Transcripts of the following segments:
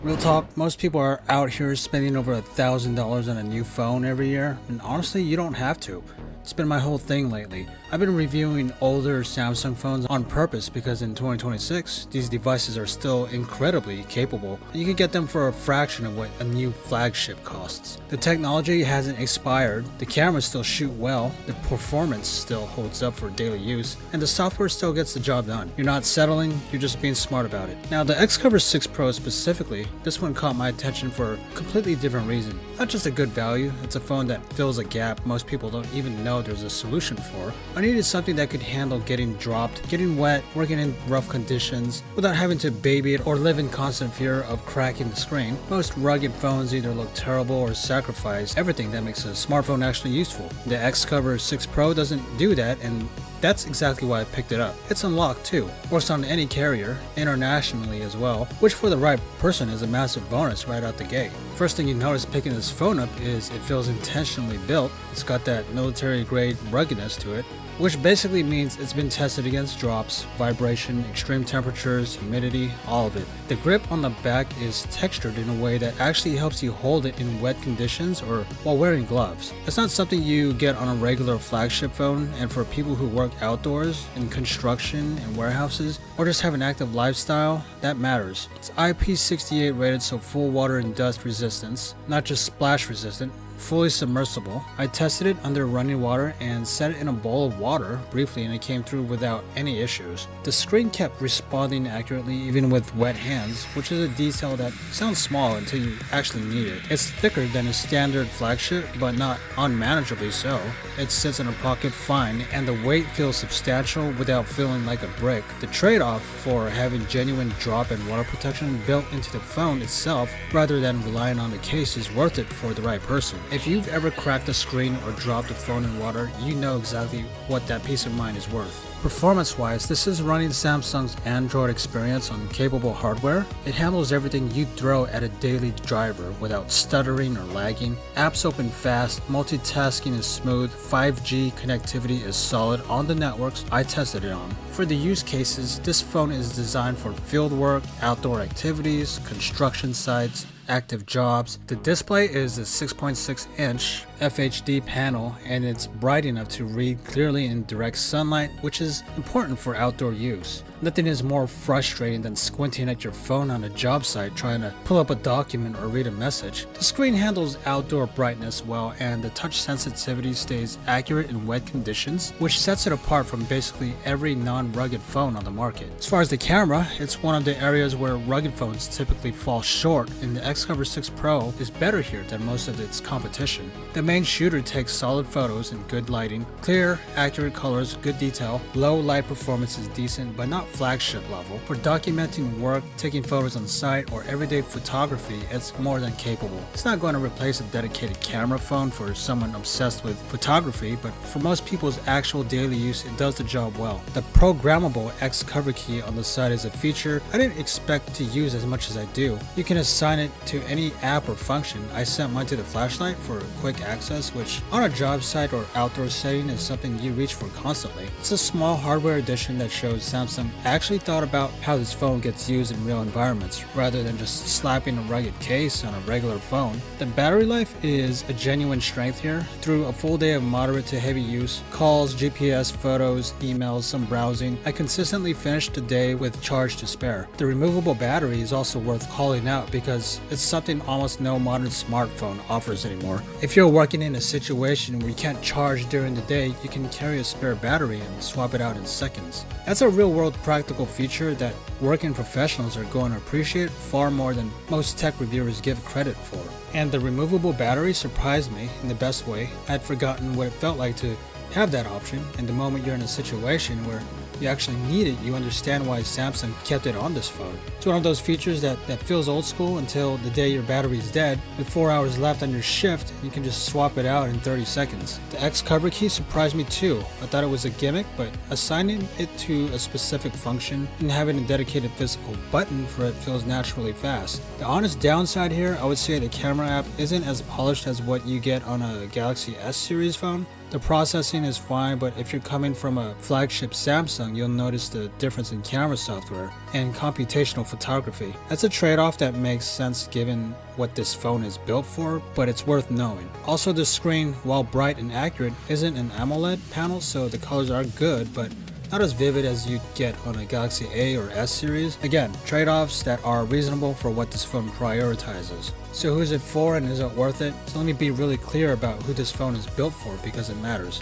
Real talk, most people are out here spending over $1,000 on a new phone every year, and honestly, you don't have to. It's been my whole thing lately. I've been reviewing older Samsung phones on purpose because in 2026, these devices are still incredibly capable, and you can get them for a fraction of what a new flagship costs. The technology hasn't expired, the cameras still shoot well, the performance still holds up for daily use, and the software still gets the job done. You're not settling, you're just being smart about it. Now, the XCover 6 Pro specifically, this one caught my attention for a completely different reason. Not just a good value, it's a phone that fills a gap most people don't even know there's a solution for. I needed something that could handle getting dropped, getting wet, working in rough conditions, without having to baby it or live in constant fear of cracking the screen. Most rugged phones either look terrible or sacrifice everything that makes a smartphone actually useful. The XCover 6 Pro doesn't do that, and that's exactly why I picked it up. It's unlocked too, works on any carrier, internationally as well, which for the right person is a massive bonus right out the gate. First thing you notice picking this phone up is it feels intentionally built. It's got that military grade ruggedness to it, which basically means it's been tested against drops, vibration, extreme temperatures, humidity, all of it. The grip on the back is textured in a way that actually helps you hold it in wet conditions or while wearing gloves. It's not something you get on a regular flagship phone, and for people who work outdoors, in construction, and warehouses, or just have an active lifestyle, that matters. It's IP68 rated, so full water and dust resistance, not just splash resistant. Fully submersible. I tested it under running water and set it in a bowl of water briefly, and it came through without any issues. The screen kept responding accurately even with wet hands, which is a detail that sounds small until you actually need it. It's thicker than a standard flagship, but not unmanageably so. It sits in a pocket fine, and the weight feels substantial without feeling like a brick. The trade-off for having genuine drop and water protection built into the phone itself rather than relying on the case is worth it for the right person. If you've ever cracked a screen or dropped a phone in water, you know exactly what that peace of mind is worth. Performance-wise, this is running Samsung's Android experience on capable hardware. It handles everything you'd throw at a daily driver without stuttering or lagging. Apps open fast, multitasking is smooth, 5G connectivity is solid on the networks I tested it on. For the use cases, this phone is designed for field work, outdoor activities, construction sites, active jobs. The display is a 6.6-inch FHD panel, and it's bright enough to read clearly in direct sunlight, which is important for outdoor use. Nothing is more frustrating than squinting at your phone on a job site trying to pull up a document or read a message. The screen handles outdoor brightness well, and the touch sensitivity stays accurate in wet conditions, which sets it apart from basically every non-rugged phone on the market. As far as the camera, it's one of the areas where rugged phones typically fall short, and the XCover 6 Pro is better here than most of its competition. The main shooter takes solid photos in good lighting, clear, accurate colors, good detail. Low light performance is decent, but not flagship level. For documenting work, taking photos on site, or everyday photography, it's more than capable. It's not going to replace a dedicated camera phone for someone obsessed with photography, but for most people's actual daily use, it does the job well. The programmable XCover key on the side is a feature I didn't expect to use as much as I do. You can assign it to any app or function. I set mine to the flashlight for quick access, which on a job site or outdoor setting is something you reach for constantly. It's a small hardware addition that shows Samsung actually thought about how this phone gets used in real environments, rather than just slapping a rugged case on a regular phone. The battery life is a genuine strength here. Through a full day of moderate to heavy use, calls, GPS, photos, emails, some browsing, I consistently finished the day with charge to spare. The removable battery is also worth calling out because it's something almost no modern smartphone offers anymore. If you're working in a situation where you can't charge during the day, you can carry a spare battery and swap it out in seconds. That's a real-world practical feature that working professionals are going to appreciate far more than most tech reviewers give credit for. And the removable battery surprised me in the best way. I'd forgotten what it felt like to have that option, and the moment you're in a situation where you actually need it, you understand why Samsung kept it on this phone. It's one of those features that feels old school until the day your battery is dead. With 4 hours left on your shift, you can just swap it out in 30 seconds. The XCover key surprised me too. I thought it was a gimmick, but assigning it to a specific function and having a dedicated physical button for it feels naturally fast. The honest downside here, I would say the camera app isn't as polished as what you get on a Galaxy S series phone. The processing is fine, but if you're coming from a flagship Samsung, you'll notice the difference in camera software and computational photography. That's a trade-off that makes sense given what this phone is built for, but it's worth knowing. Also, the screen, while bright and accurate, isn't an AMOLED panel, so the colors are good, but not as vivid as you'd get on a Galaxy A or S series. Again, trade-offs that are reasonable for what this phone prioritizes. So who is it for and is it worth it? So let me be really clear about who this phone is built for because it matters.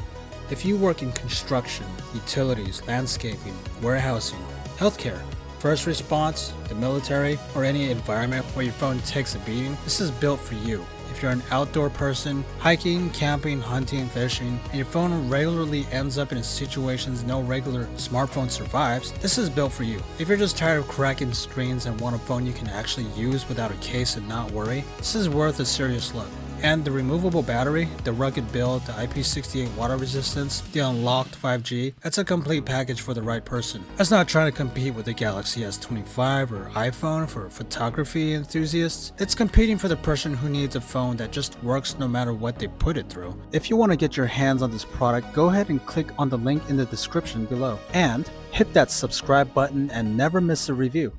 If you work in construction, utilities, landscaping, warehousing, healthcare, first response, the military, or any environment where your phone takes a beating, this is built for you. If you're an outdoor person, hiking, camping, hunting, fishing, and your phone regularly ends up in situations no regular smartphone survives, this is built for you. If you're just tired of cracking screens and want a phone you can actually use without a case and not worry, this is worth a serious look. And the removable battery, the rugged build, the IP68 water resistance, the unlocked 5G, that's a complete package for the right person. That's not trying to compete with the Galaxy S25 or iPhone for photography enthusiasts. It's competing for the person who needs a phone that just works no matter what they put it through. If you want to get your hands on this product, go ahead and click on the link in the description below. And hit that subscribe button and never miss a review.